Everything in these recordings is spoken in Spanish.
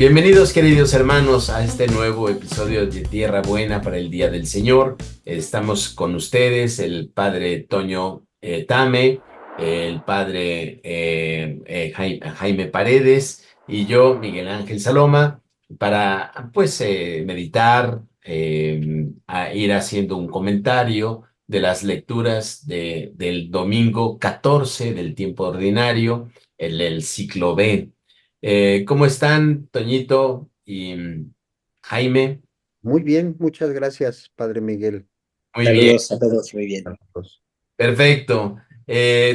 Bienvenidos, queridos hermanos, a este nuevo episodio de Tierra Buena para el Día del Señor. Estamos con ustedes, el padre Toño Tame, el padre Jaime Paredes y yo, Miguel Ángel Saloma, para meditar, a ir haciendo un comentario de las lecturas del domingo 14 del tiempo ordinario, el ciclo B. ¿Cómo están, Toñito y Jaime? Muy bien, muchas gracias, Padre Miguel. Muy bien, Saludos a todos, muy bien. Pues, perfecto.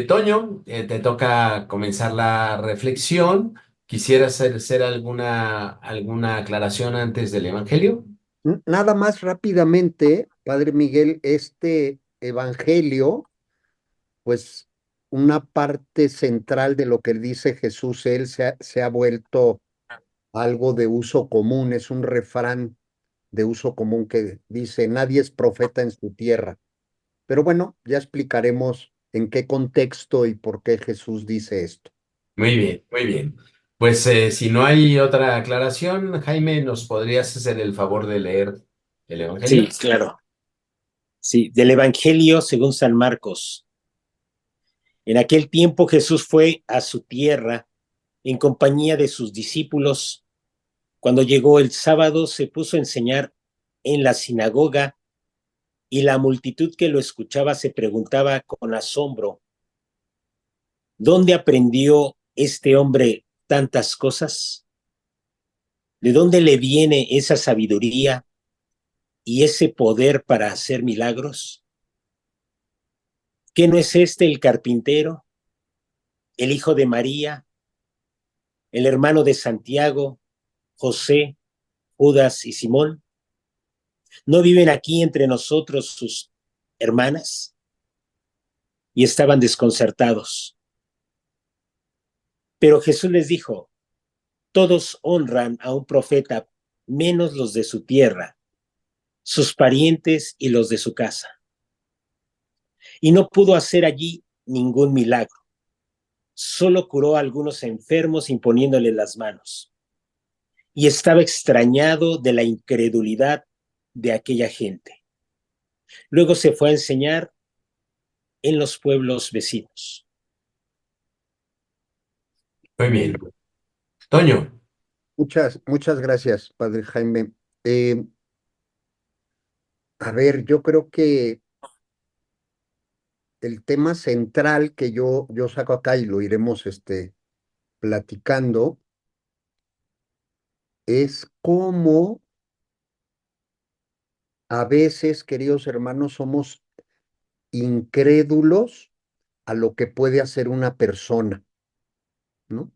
Toño, te toca comenzar la reflexión. ¿Quisieras hacer alguna aclaración antes del Evangelio? Nada más rápidamente, Padre Miguel, este evangelio, pues una parte central de lo que dice Jesús, él se ha vuelto algo de uso común, es un refrán de uso común que dice, nadie es profeta en su tierra. Pero bueno, ya explicaremos en qué contexto y por qué Jesús dice esto. Muy bien, muy bien. Pues si no hay otra aclaración, Jaime, ¿nos podrías hacer el favor de leer el Evangelio? Sí, claro. Sí, del Evangelio según San Marcos. En aquel tiempo Jesús fue a su tierra en compañía de sus discípulos. Cuando llegó el sábado, se puso a enseñar en la sinagoga y la multitud que lo escuchaba se preguntaba con asombro, ¿dónde aprendió este hombre tantas cosas? ¿De dónde le viene esa sabiduría y ese poder para hacer milagros? ¿Qué no es este el carpintero, el hijo de María, el hermano de Santiago, José, Judas y Simón? ¿No viven aquí entre nosotros sus hermanas? Y estaban desconcertados. Pero Jesús les dijo, todos honran a un profeta, menos los de su tierra, sus parientes y los de su casa. Y no pudo hacer allí ningún milagro. Solo curó a algunos enfermos imponiéndole las manos. Y estaba extrañado de la incredulidad de aquella gente. Luego se fue a enseñar en los pueblos vecinos. Muy bien. Toño. Muchas gracias, Padre Jaime. Eh, a ver, yo creo que el tema central que yo saco acá y lo iremos platicando es cómo a veces, queridos hermanos, somos incrédulos a lo que puede hacer una persona, ¿no?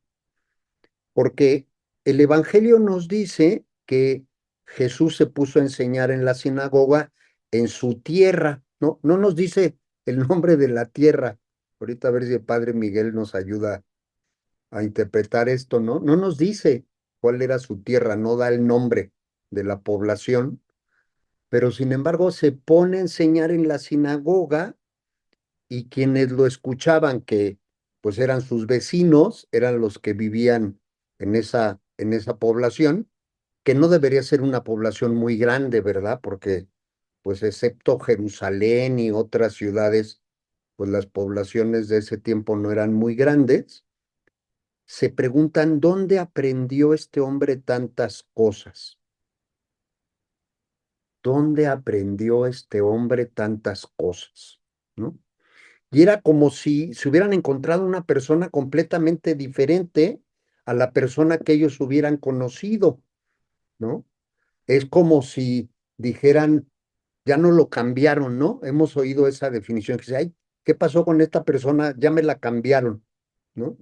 Porque el Evangelio nos dice que Jesús se puso a enseñar en la sinagoga en su tierra, ¿no? No nos dice el nombre de la tierra. Ahorita a ver si el Padre Miguel nos ayuda a interpretar esto, ¿no? No nos dice cuál era su tierra, no da el nombre de la población, pero sin embargo se pone a enseñar en la sinagoga y quienes lo escuchaban, que pues eran sus vecinos, eran los que vivían en esa población, que no debería ser una población muy grande, ¿verdad? Porque pues excepto Jerusalén y otras ciudades, pues las poblaciones de ese tiempo no eran muy grandes. Se preguntan, ¿dónde aprendió este hombre tantas cosas? ¿Dónde aprendió este hombre tantas cosas? ¿No? Y era como si se hubieran encontrado una persona completamente diferente a la persona que ellos hubieran conocido, ¿no? Es como si dijeran, ya no lo cambiaron, ¿no? Hemos oído esa definición que dice, ay, ¿qué pasó con esta persona? Ya me la cambiaron, ¿no?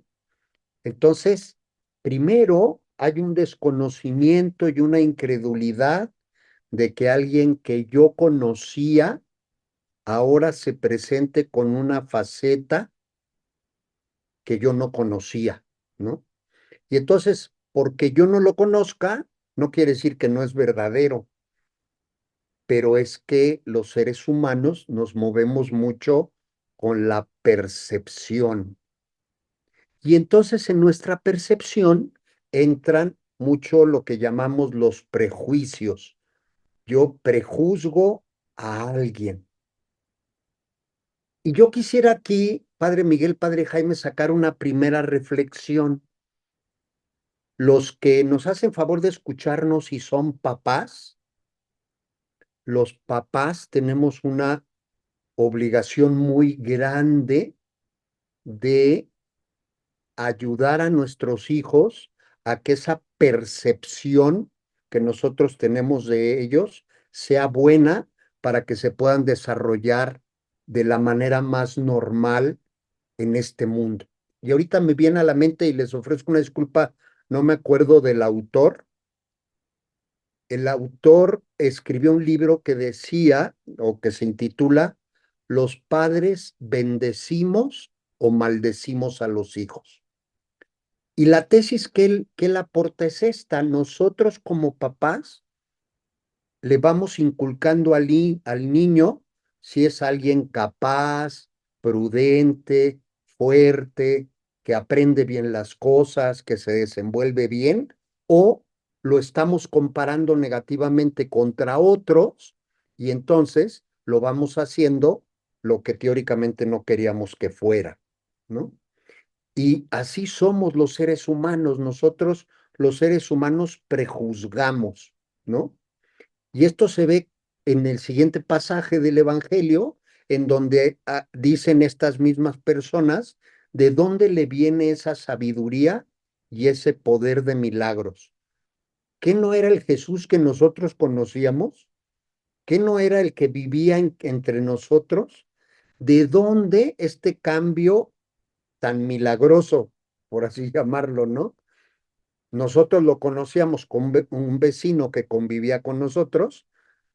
Entonces, primero hay un desconocimiento y una incredulidad de que alguien que yo conocía ahora se presente con una faceta que yo no conocía, ¿no? Y entonces, porque yo no lo conozca, no quiere decir que no es verdadero, pero es que los seres humanos nos movemos mucho con la percepción. Y entonces en nuestra percepción entran mucho lo que llamamos los prejuicios. Yo prejuzgo a alguien. Y yo quisiera aquí, Padre Miguel, Padre Jaime, sacar una primera reflexión. Los que nos hacen favor de escucharnos y son papás, los papás tenemos una obligación muy grande de ayudar a nuestros hijos a que esa percepción que nosotros tenemos de ellos sea buena para que se puedan desarrollar de la manera más normal en este mundo. Y ahorita me viene a la mente y les ofrezco una disculpa, no me acuerdo del autor. El autor escribió un libro que decía, o que se intitula, Los padres bendecimos o maldecimos a los hijos. Y la tesis que él aporta es esta: nosotros como papás le vamos inculcando al niño si es alguien capaz, prudente, fuerte, que aprende bien las cosas, que se desenvuelve bien, o lo estamos comparando negativamente contra otros y entonces lo vamos haciendo lo que teóricamente no queríamos que fuera, ¿no? Y así somos los seres humanos. Nosotros, los seres humanos, prejuzgamos, ¿no? Y esto se ve en el siguiente pasaje del Evangelio, en donde dicen estas mismas personas de dónde le viene esa sabiduría y ese poder de milagros. ¿Qué no era el Jesús que nosotros conocíamos? ¿Qué no era el que vivía entre nosotros? ¿De dónde este cambio tan milagroso, por así llamarlo, ¿no? Nosotros lo conocíamos con un vecino que convivía con nosotros,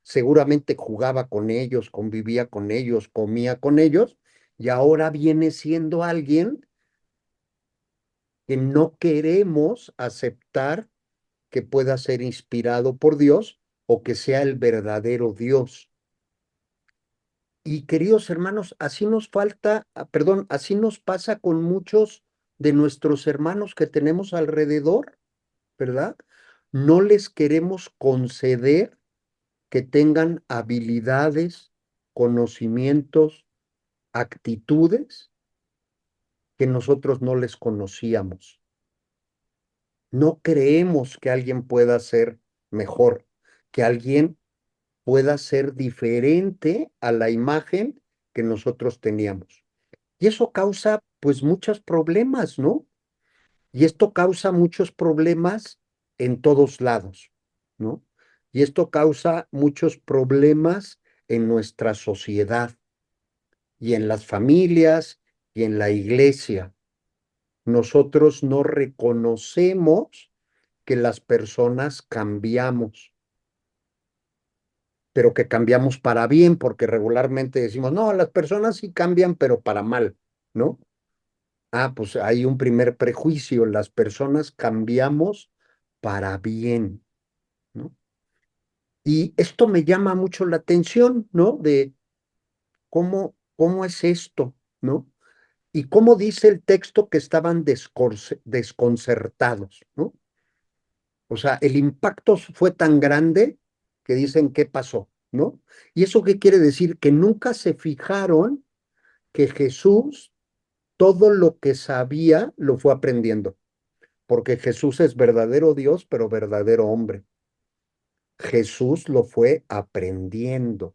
seguramente jugaba con ellos, convivía con ellos, comía con ellos, y ahora viene siendo alguien que no queremos aceptar que pueda ser inspirado por Dios o que sea el verdadero Dios. Y queridos hermanos, así nos falta, perdón, así nos pasa con muchos de nuestros hermanos que tenemos alrededor, ¿verdad? No les queremos conceder que tengan habilidades, conocimientos, actitudes que nosotros no les conocíamos. No creemos que alguien pueda ser mejor, que alguien pueda ser diferente a la imagen que nosotros teníamos. Y eso causa pues muchos problemas, ¿no? Y esto causa muchos problemas en todos lados, ¿no? Y esto causa muchos problemas en nuestra sociedad y en las familias y en la iglesia. Nosotros no reconocemos que las personas cambiamos, pero que cambiamos para bien, porque regularmente decimos, no, las personas sí cambian, pero para mal, ¿no? Ah, pues hay un primer prejuicio: las personas cambiamos para bien, ¿no? Y esto me llama mucho la atención, ¿no? De cómo es esto, ¿no? Y cómo dice el texto que estaban desconcertados, ¿no? O sea, el impacto fue tan grande que dicen, ¿qué pasó? ¿No? ¿Y eso qué quiere decir? Que nunca se fijaron que Jesús todo lo que sabía lo fue aprendiendo, porque Jesús es verdadero Dios, pero verdadero hombre. Jesús lo fue aprendiendo.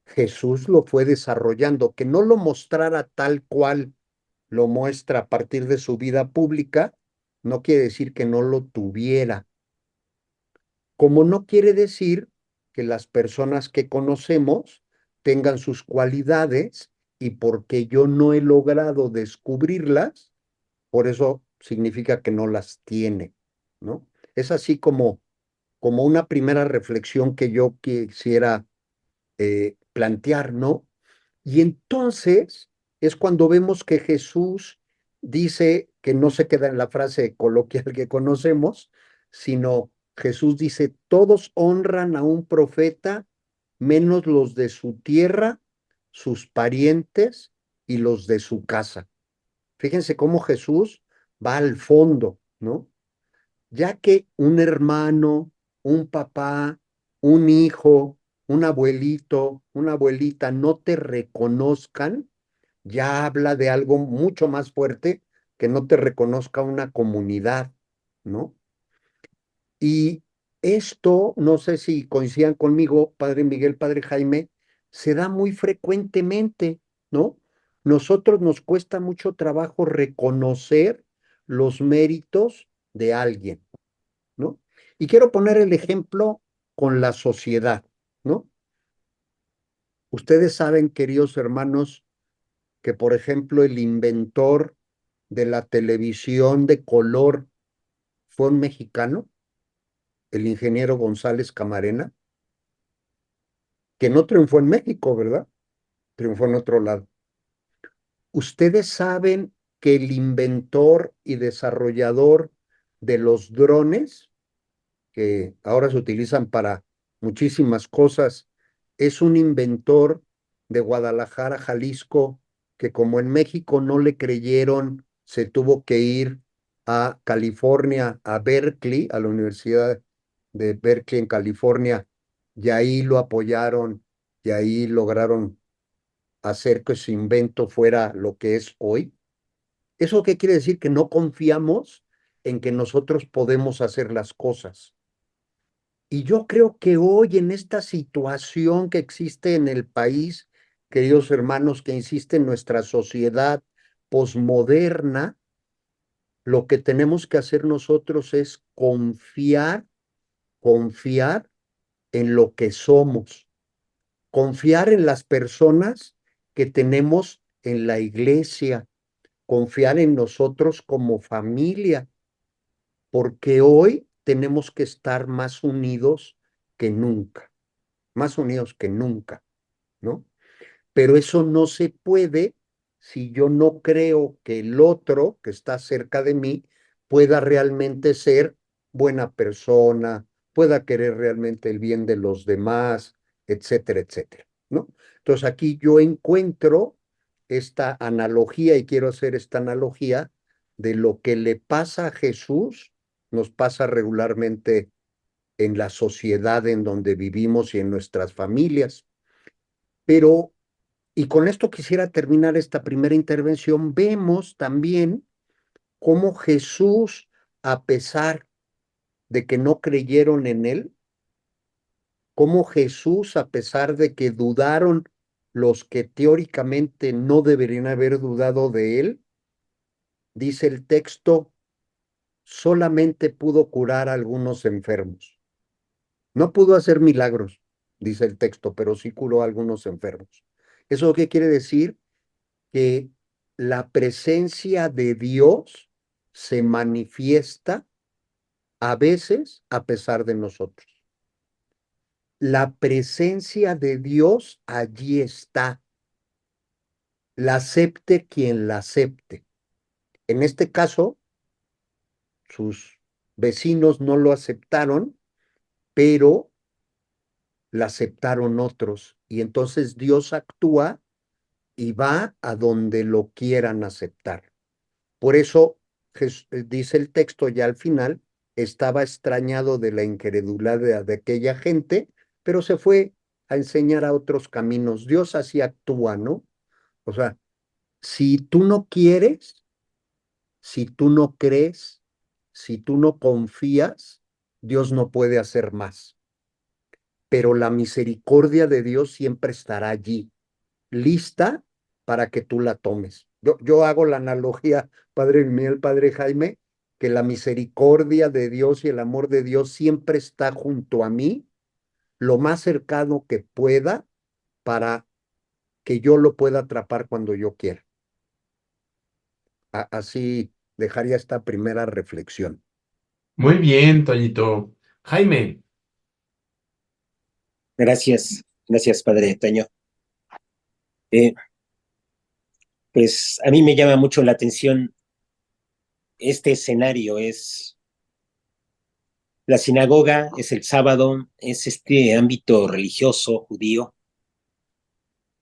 Jesús lo fue desarrollando. Que no lo mostrara tal cual lo muestra a partir de su vida pública, no quiere decir que no lo tuviera. Como no quiere decir que las personas que conocemos tengan sus cualidades y porque yo no he logrado descubrirlas, por eso significa que no las tiene, ¿no? Es así como una primera reflexión que yo quisiera plantear, ¿no? Y entonces es cuando vemos que Jesús dice, que no se queda en la frase coloquial que conocemos, sino Jesús dice, todos honran a un profeta, menos los de su tierra, sus parientes y los de su casa. Fíjense cómo Jesús va al fondo, ¿no? ya que un hermano, un papá, un hijo, un abuelito, una abuelita no te reconozcan, ya habla de algo mucho más fuerte que no te reconozca una comunidad, ¿no? Y esto, no sé si coincidan conmigo, Padre Miguel, Padre Jaime, se da muy frecuentemente, ¿no? Nosotros nos cuesta mucho trabajo reconocer los méritos de alguien, ¿no? Y quiero poner el ejemplo con la sociedad, ¿no? Ustedes saben, queridos hermanos, que por ejemplo el inventor de la televisión de color fue un mexicano, el ingeniero González Camarena, que no triunfó en México, ¿verdad? Triunfó en otro lado. Ustedes saben que el inventor y desarrollador de los drones, que ahora se utilizan para muchísimas cosas, es un inventor de Guadalajara, Jalisco, que como en México no le creyeron, se tuvo que ir a California, a Berkeley, a la Universidad de Berkeley en California, y ahí lo apoyaron y ahí lograron hacer que su invento fuera lo que es hoy. ¿Eso qué quiere decir? Que no confiamos en que nosotros podemos hacer las cosas. Y yo creo que hoy en esta situación que existe en el país, queridos hermanos, que insiste en nuestra sociedad posmoderna, lo que tenemos que hacer nosotros es confiar en lo que somos, confiar en las personas que tenemos en la iglesia, confiar en nosotros como familia, porque hoy tenemos que estar más unidos que nunca, ¿no? Pero eso no se puede si yo no creo que el otro que está cerca de mí pueda realmente ser buena persona, pueda querer realmente el bien de los demás, etcétera, etcétera, ¿no? Entonces aquí yo encuentro esta analogía y quiero hacer esta analogía de lo que le pasa a Jesús, nos pasa regularmente en la sociedad en donde vivimos y en nuestras familias. Pero, y con esto quisiera terminar esta primera intervención, vemos también cómo Jesús, a pesar de que no creyeron en él, cómo Jesús, a pesar de que dudaron los que teóricamente no deberían haber dudado de él, dice el texto, solamente pudo curar a algunos enfermos. No pudo hacer milagros, dice el texto, pero sí curó a algunos enfermos. ¿Eso qué quiere decir? Que la presencia de Dios se manifiesta a veces a pesar de nosotros. La presencia de Dios allí está. La acepte quien la acepte. En este caso, sus vecinos no lo aceptaron, pero la aceptaron otros. Y entonces Dios actúa y va a donde lo quieran aceptar. Por eso dice el texto ya al final, estaba extrañado de la incredulidad de aquella gente, pero se fue a enseñar a otros caminos. Dios así actúa, ¿no? O sea, si tú no quieres, si tú no crees, si tú no confías, Dios no puede hacer más. Pero la misericordia de Dios siempre estará allí, lista para que tú la tomes. Yo hago la analogía, Padre Miguel, Padre Jaime, que la misericordia de Dios y el amor de Dios siempre está junto a mí, lo más cercano que pueda, para que yo lo pueda atrapar cuando yo quiera. Así dejaría esta primera reflexión. Muy bien, Toñito. Jaime, Gracias, gracias, Padre Toño. Pues a mí me llama mucho la atención este escenario, es la sinagoga, es el sábado, es este ámbito religioso judío,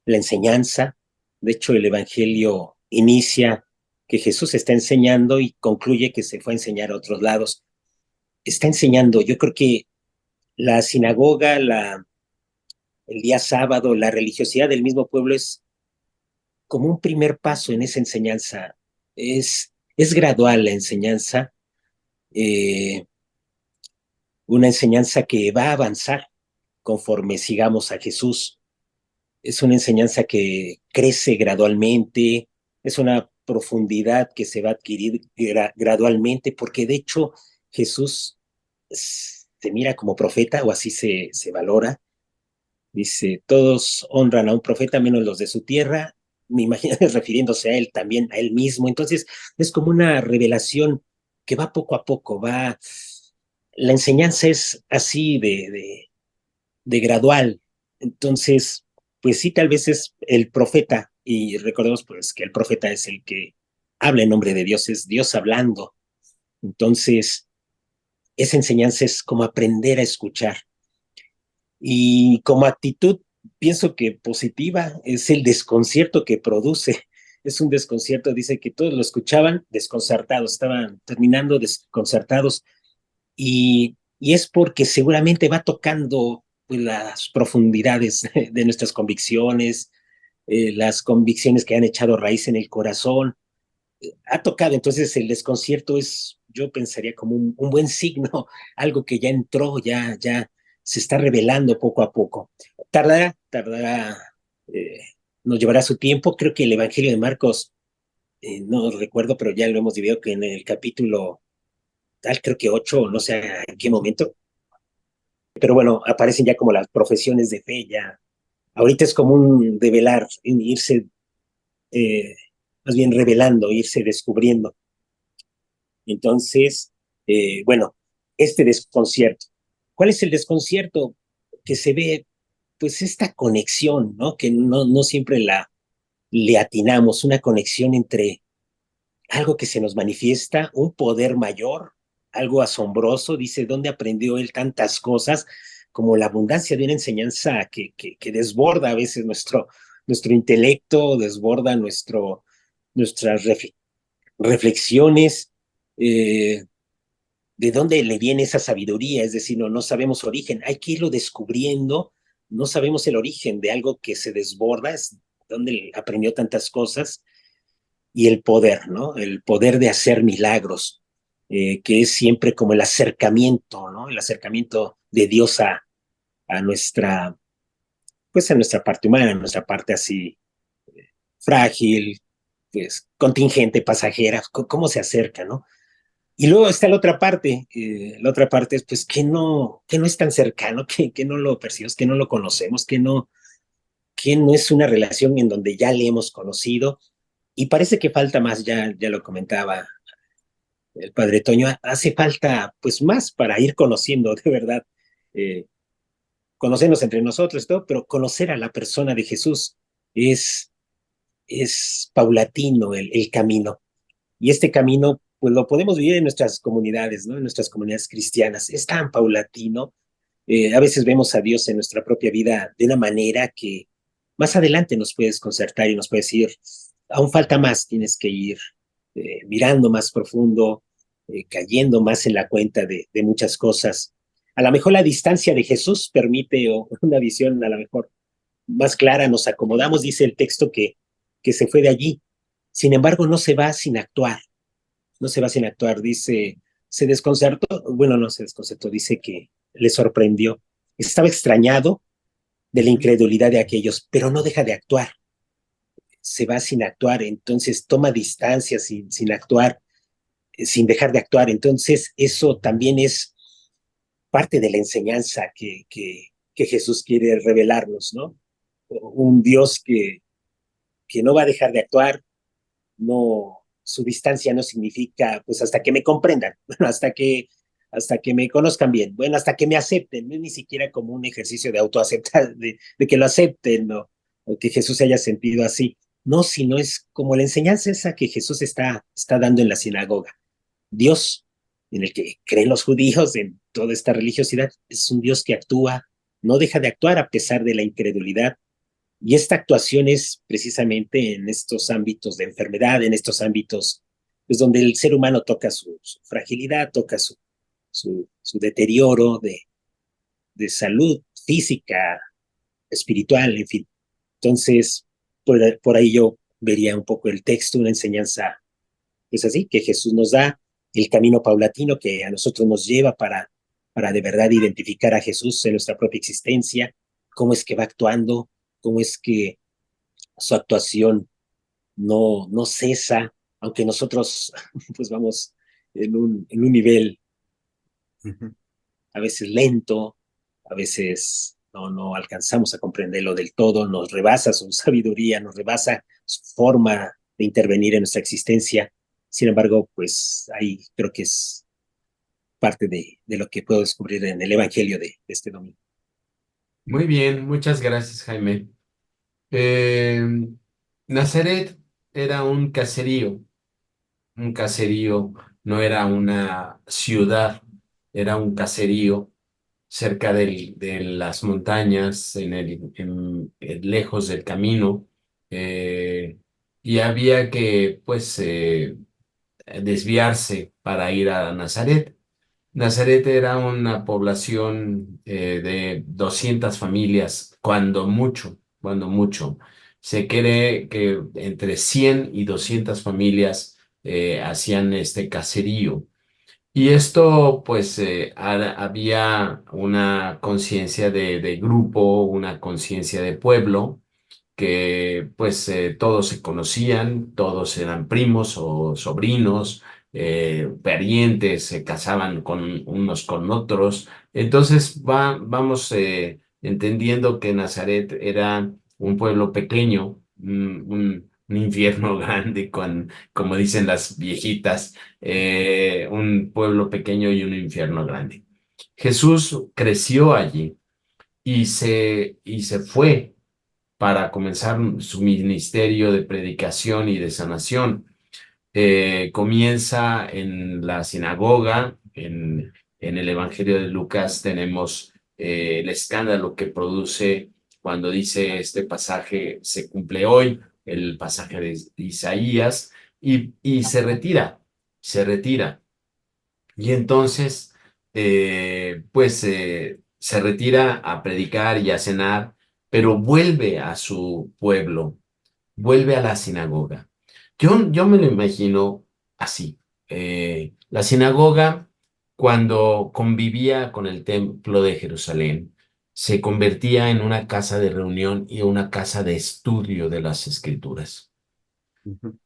la enseñanza. De hecho, el Evangelio inicia que Jesús está enseñando y concluye que se fue a enseñar a otros lados. está enseñando. Yo creo que la sinagoga, el día sábado, la religiosidad del mismo pueblo es como un primer paso en esa enseñanza. Es gradual la enseñanza, eh, una enseñanza que va a avanzar conforme sigamos a Jesús. Es una enseñanza que crece gradualmente, es una profundidad que se va a adquirir gradualmente, porque de hecho Jesús se mira como profeta, o así se valora. Dice, todos honran a un profeta menos los de su tierra, me imagino refiriéndose a él también, a él mismo. Entonces es como una revelación que va poco a poco, la enseñanza es así de gradual. Entonces, pues sí, tal vez es el profeta, y recordemos pues que el profeta es el que habla en nombre de Dios, es Dios hablando. Entonces, esa enseñanza es como aprender a escuchar. Y como actitud, pienso que positiva es el desconcierto que produce. Es un desconcierto, dice que todos lo escuchaban desconcertados, estaban terminando desconcertados, y es porque seguramente va tocando pues, las profundidades de nuestras convicciones, las convicciones que han echado raíz en el corazón. Ha tocado, entonces el desconcierto es, yo pensaría como un buen signo, algo que ya entró, ya se está revelando poco a poco. Tardará, eh, nos llevará su tiempo. Creo que el Evangelio de Marcos, no recuerdo, pero ya lo hemos dividido que en el capítulo tal, creo que 8, no sé en qué momento, pero bueno, aparecen ya como las profesiones de fe, ya. Ahorita es como un develar, irse, eh, más bien revelando, irse descubriendo. Entonces, bueno, este desconcierto. ¿Cuál es el desconcierto? Que se ve, pues, esta conexión, ¿no? Que no siempre le atinamos, una conexión entre algo que se nos manifiesta, un poder mayor, algo asombroso. Dice, ¿dónde aprendió él tantas cosas? Como la abundancia de una enseñanza que desborda a veces nuestro intelecto, desborda nuestras reflexiones. Eh, ¿De dónde le viene esa sabiduría? Es decir, no sabemos origen, hay que irlo descubriendo, no sabemos el origen de algo que se desborda, es donde aprendió tantas cosas, y el poder, ¿no? El poder de hacer milagros, que es siempre como el acercamiento, ¿no? El acercamiento de Dios a nuestra, pues a nuestra parte humana, a nuestra parte así frágil, pues contingente, pasajera, cómo se acerca, ¿no? Y luego está la otra parte es pues que no es tan cercano, que no lo percibimos, que no lo conocemos, que no es una relación en donde ya le hemos conocido, y parece que falta más, ya lo comentaba el padre Toño, hace falta pues más para ir conociendo de verdad, eh, conocernos entre nosotros y todo, pero conocer a la persona de Jesús es, es paulatino el camino. Y este camino, pues lo podemos vivir en nuestras comunidades, ¿no? En nuestras comunidades cristianas. Es tan paulatino. A veces vemos a Dios en nuestra propia vida de una manera que más adelante nos puede desconcertar y nos puede decir, aún falta más, tienes que ir mirando más profundo, cayendo más en la cuenta de muchas cosas. A lo mejor la distancia de Jesús permite una visión a lo mejor más clara, nos acomodamos, dice el texto que se fue de allí. Sin embargo, no se va sin actuar, no se va sin actuar, dice, se desconcertó, bueno, no se desconcertó, dice que le sorprendió, estaba extrañado de la incredulidad de aquellos, pero no deja de actuar, se va sin actuar, entonces toma distancia sin actuar, sin dejar de actuar, entonces eso también es parte de la enseñanza que Jesús quiere revelarnos, ¿no? Un Dios que no va a dejar de actuar, no, su distancia no significa, pues hasta que me comprendan, bueno, hasta que me conozcan bien, bueno, hasta que me acepten, no es ni siquiera como un ejercicio de autoaceptar, de que lo acepten, ¿no? O que Jesús se haya sentido así, no, sino es como la enseñanza esa que Jesús está dando en la sinagoga. Dios, en el que creen los judíos, en toda esta religiosidad, es un Dios que actúa, no deja de actuar a pesar de la incredulidad, y esta actuación es precisamente en estos ámbitos de enfermedad, en estos ámbitos pues, donde el ser humano toca su fragilidad, toca su deterioro de salud física, espiritual, en fin. Entonces, por ahí yo vería un poco el texto, una enseñanza, es así, que Jesús nos da el camino paulatino que a nosotros nos lleva para de verdad identificar a Jesús en nuestra propia existencia, cómo es que va actuando, cómo es que su actuación no cesa, aunque nosotros pues vamos en un nivel a veces lento, a veces no alcanzamos a comprenderlo del todo, nos rebasa su sabiduría, nos rebasa su forma de intervenir en nuestra existencia. Sin embargo, pues ahí creo que es parte de lo que puedo descubrir en el Evangelio de este domingo. Muy bien, muchas gracias, Jaime. Eh, Nazaret era un caserío, no era una ciudad, era un caserío cerca de las montañas, lejos del camino, eh, y había que, pues, desviarse para ir a Nazaret. Nazaret era una población de 200 familias, cuando mucho. Se cree que entre 100 y 200 familias hacían este caserío. Y esto, pues, había una conciencia de grupo, una conciencia de pueblo, que pues todos se conocían, todos eran primos o sobrinos, parientes, se casaban con unos con otros. Entonces vamos entendiendo que Nazaret era un pueblo pequeño, un infierno grande, como dicen las viejitas, un pueblo pequeño y un infierno grande. Jesús creció allí y se fue para comenzar su ministerio de predicación y de sanación. Comienza en la sinagoga, en el Evangelio de Lucas tenemos el escándalo que produce cuando dice este pasaje se cumple hoy, el pasaje de Isaías, y se retira. Y entonces, se retira a predicar y a cenar, pero vuelve a su pueblo, vuelve a la sinagoga. Yo me lo imagino así. La sinagoga, cuando convivía con el templo de Jerusalén, se convertía en una casa de reunión y una casa de estudio de las escrituras.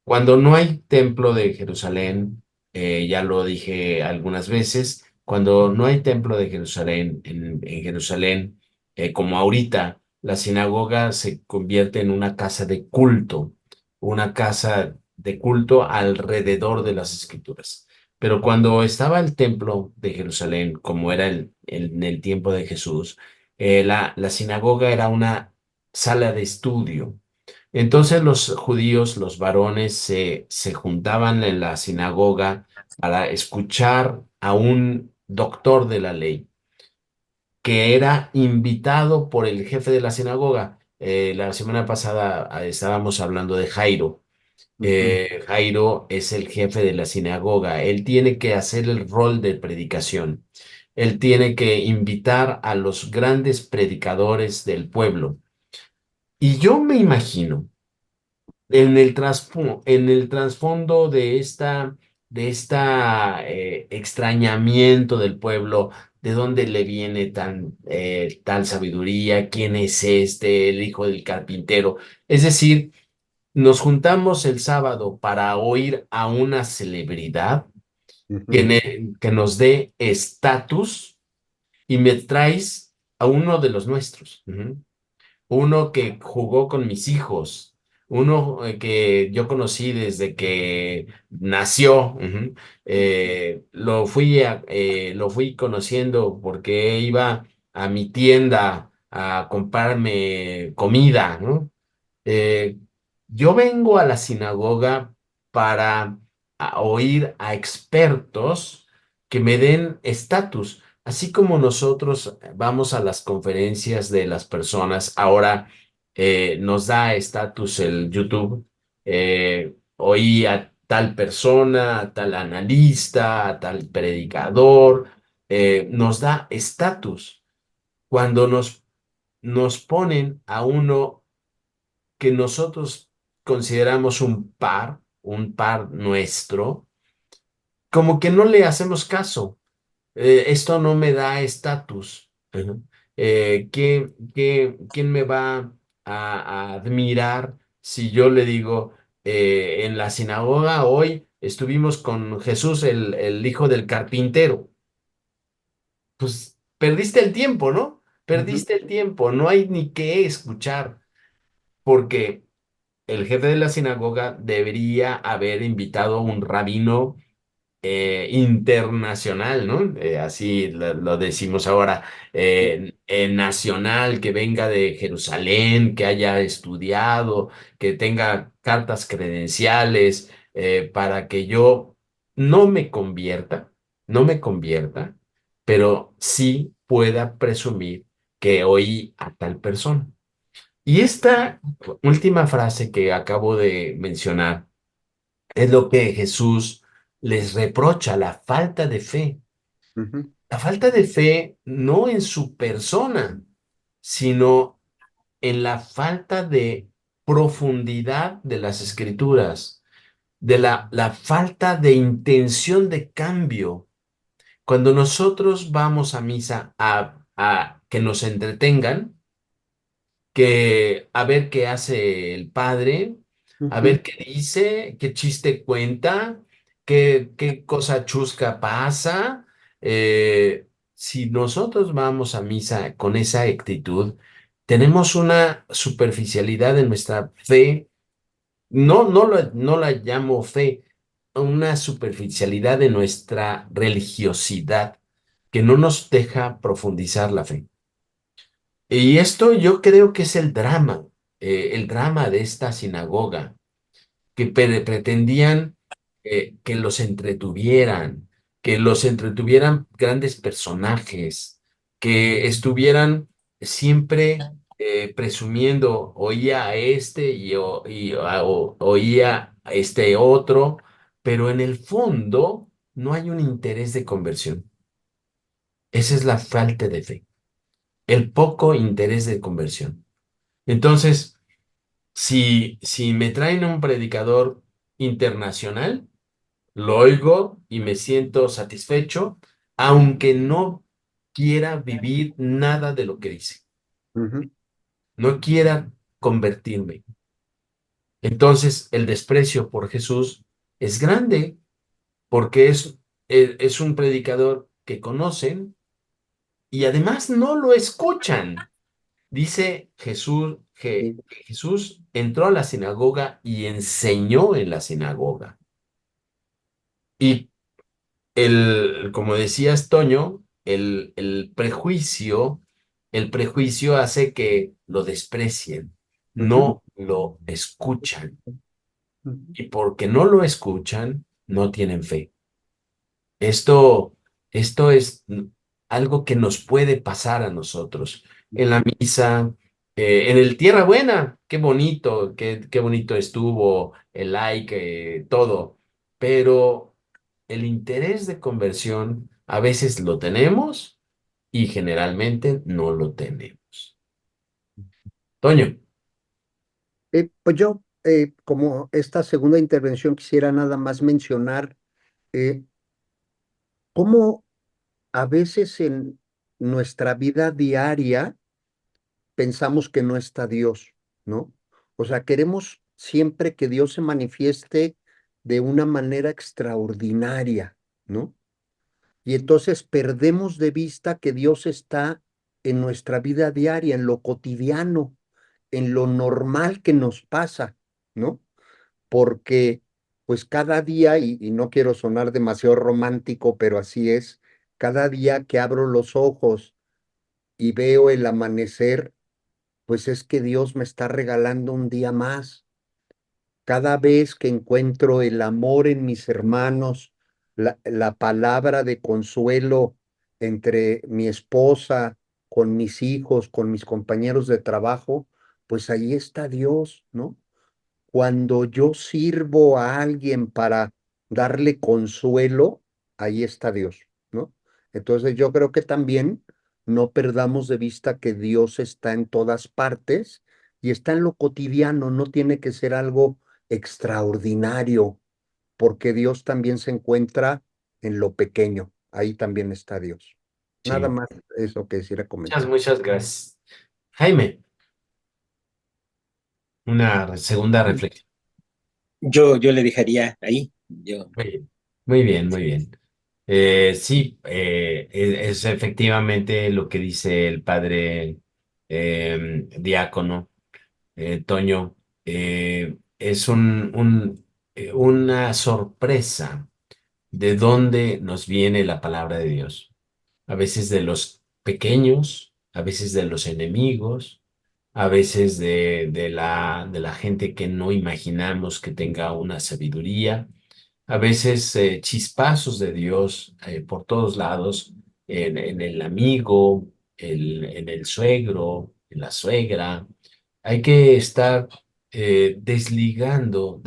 Cuando no hay templo de Jerusalén, ya lo dije algunas veces, cuando no hay templo de Jerusalén en Jerusalén, como ahorita, la sinagoga se convierte en una casa de culto alrededor de las escrituras. Pero cuando estaba el templo de Jerusalén, como era en el tiempo de Jesús, la sinagoga era una sala de estudio. Entonces los judíos, los varones, se juntaban en la sinagoga para escuchar a un doctor de la ley que era invitado por el jefe de la sinagoga. La semana pasada estábamos hablando de Jairo. Jairo es el jefe de la sinagoga. Él tiene que hacer el rol de predicación. Él tiene que invitar a los grandes predicadores del pueblo. Y yo me imagino en el trasfondo de esta extrañamiento del pueblo, de dónde le viene tal sabiduría, quién es este, el hijo del carpintero. Es decir, nos juntamos el sábado para oír a una celebridad que nos dé estatus y me traes a uno de los nuestros. Ujú. Uno que jugó con mis hijos, uno que yo conocí desde que nació. Ujú. Lo fui conociendo porque iba a mi tienda a comprarme comida, ¿no? Eh, yo vengo a la sinagoga para oír a expertos que me den estatus, así como nosotros vamos a las conferencias de las personas. Ahora nos da estatus el YouTube. Oí a tal persona, a tal analista, a tal predicador. nos da estatus. Cuando nos ponen a uno que nosotros consideramos un par nuestro, como que no le hacemos caso. Esto no me da estatus. Ajá. ¿Quién me va a admirar si yo le digo, en la sinagoga hoy estuvimos con Jesús, el hijo del carpintero? Pues perdiste el tiempo, ¿no? Ujú, Perdiste el tiempo, no hay ni qué escuchar, porque el jefe de la sinagoga debería haber invitado a un rabino internacional, ¿no? Así lo decimos ahora, nacional, que venga de Jerusalén, que haya estudiado, que tenga cartas credenciales, para que yo no me convierta, no me convierta, pero sí pueda presumir que oí a tal persona. Y esta última frase que acabo de mencionar es lo que Jesús les reprocha, la falta de fe. ujú, La falta de fe no en su persona, sino en la falta de profundidad de las escrituras, de la falta de intención de cambio. Cuando nosotros vamos a misa a que nos entretengan, que a ver qué hace el padre, a ujú, ver qué dice, qué chiste cuenta, qué cosa chusca pasa. Si nosotros vamos a misa con esa actitud, tenemos una superficialidad en nuestra fe. No la llamo fe, una superficialidad de nuestra religiosidad que no nos deja profundizar la fe. Y esto yo creo que es el drama de esta sinagoga, que pretendían, que los entretuvieran grandes personajes, que estuvieran siempre presumiendo, oía a este oía a este otro, pero en el fondo no hay un interés de conversión. Esa es la falta de fe, el poco interés de conversión. Entonces, si me traen un predicador internacional, lo oigo y me siento satisfecho, aunque no quiera vivir nada de lo que dice, ujú, no quiera convertirme. Entonces, el desprecio por Jesús es grande porque es un predicador que conocen y además no lo escuchan. Dice Jesús que sí, Jesús entró a la sinagoga y enseñó en la sinagoga. Y como decías, Toño, el prejuicio hace que lo desprecien, ujú, no lo escuchan. ujú, Y porque no lo escuchan, no tienen fe. Esto, esto es algo que nos puede pasar a nosotros. En la ujú. misa, en el Tierra Buena, qué bonito estuvo, el like, todo. Pero el interés de conversión a veces lo tenemos y generalmente no lo tenemos. Toño. Pues yo, como esta segunda intervención, quisiera nada más mencionar eh, cómo a veces en nuestra vida diaria pensamos que no está Dios, ¿no? O sea, queremos siempre que Dios se manifieste de una manera extraordinaria, ¿no? Y entonces perdemos de vista que Dios está en nuestra vida diaria, en lo cotidiano, en lo normal que nos pasa, ¿no? Porque pues cada día, y no quiero sonar demasiado romántico, pero así es, cada día que abro los ojos y veo el amanecer, pues es que Dios me está regalando un día más. Cada vez que encuentro el amor en mis hermanos, la palabra de consuelo entre mi esposa, con mis hijos, con mis compañeros de trabajo, pues ahí está Dios, ¿no? Cuando yo sirvo a alguien para darle consuelo, ahí está Dios, ¿no? Entonces yo creo que también no perdamos de vista que Dios está en todas partes y está en lo cotidiano, no tiene que ser algo extraordinario, porque Dios también se encuentra en lo pequeño, ahí también está Dios. Nada Sí. más eso que quisiera Muchas, comentar. muchas gracias. Jaime, una segunda reflexión. Yo le dejaría ahí. Muy bien, muy bien, muy bien. Sí, es efectivamente lo que dice el padre diácono Toño. Es una sorpresa de dónde nos viene la palabra de Dios. A veces de los pequeños, a veces de los enemigos, a veces de la gente que no imaginamos que tenga una sabiduría, a veces chispazos de Dios por todos lados, en el amigo, en el suegro, en la suegra. Hay que estar desligando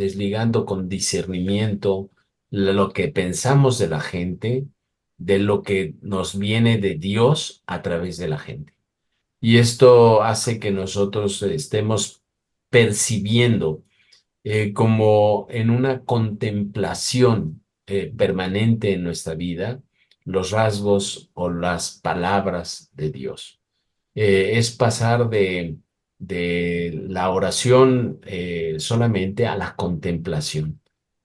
con discernimiento lo que pensamos de la gente, de lo que nos viene de Dios a través de la gente. Y esto hace que nosotros estemos percibiendo como en una contemplación permanente en nuestra vida los rasgos o las palabras de Dios. Es pasar de la oración solamente a la contemplación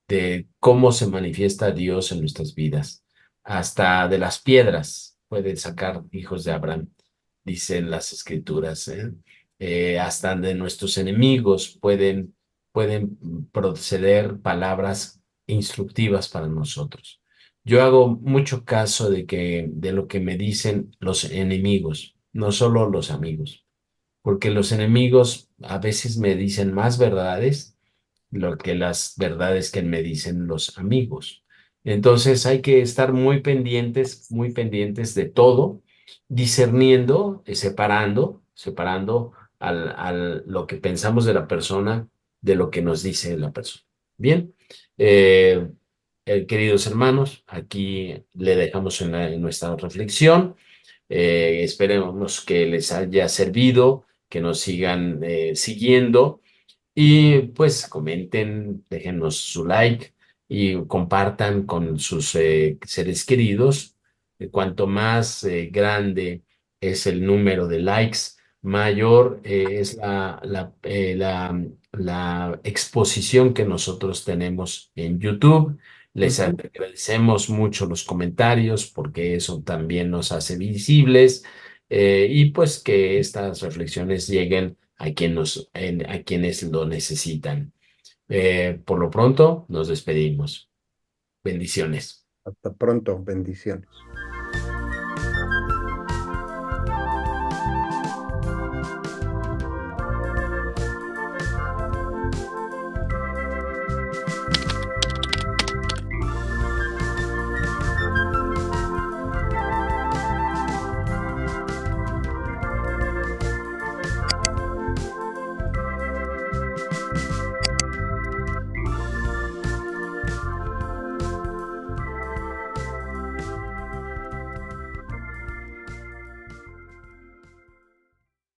de cómo se manifiesta Dios en nuestras vidas. Hasta de las piedras pueden sacar hijos de Abraham, dicen las escrituras. Hasta de nuestros enemigos pueden proceder palabras instructivas para nosotros. Yo hago mucho caso de lo que me dicen los enemigos, no solo los amigos, porque los enemigos a veces me dicen más verdades lo que las verdades que me dicen los amigos. Entonces hay que estar muy pendientes de todo, discerniendo, separando lo que pensamos de la persona de lo que nos dice la persona. Bien, eh, queridos hermanos, aquí le dejamos en nuestra reflexión. Esperemos que les haya servido, que nos sigan siguiendo y pues comenten, déjenos su like y compartan con sus seres queridos. Cuanto más grande es el número de likes, mayor es la exposición que nosotros tenemos en YouTube. Les Ujú. agradecemos mucho los comentarios porque eso también nos hace visibles y pues que estas reflexiones lleguen a quienes lo necesitan. Por lo pronto, nos despedimos. Bendiciones. Hasta pronto, bendiciones.